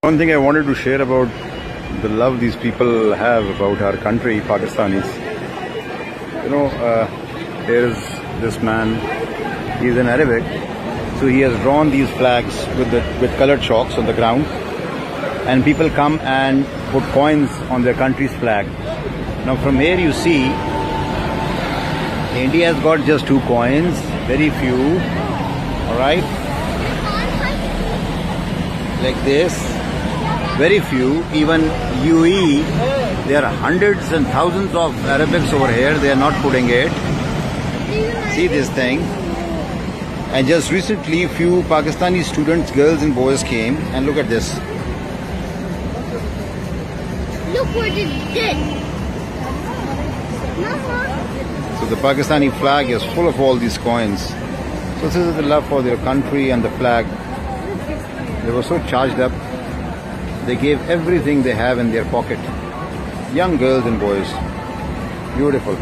One thing I wanted to share about the love these people have about our country, Pakistanis. You know, there is this man, he's in Arabic, so he has drawn these flags with colored chalks on the ground, and people come and put coins on their country's flag. Now from here you see, India has got just 2 coins, very few, alright, like this. Very few. Even UAE, there are hundreds and thousands of Arabics over here. They are not putting it. See this thing. And just recently, few Pakistani students, girls and boys came, and look at this. Look what it did. So the Pakistani flag is full of all these coins. So this is the love for their country and the flag. They were so charged up. They gave everything they have in their pocket. Young girls and boys. Beautiful.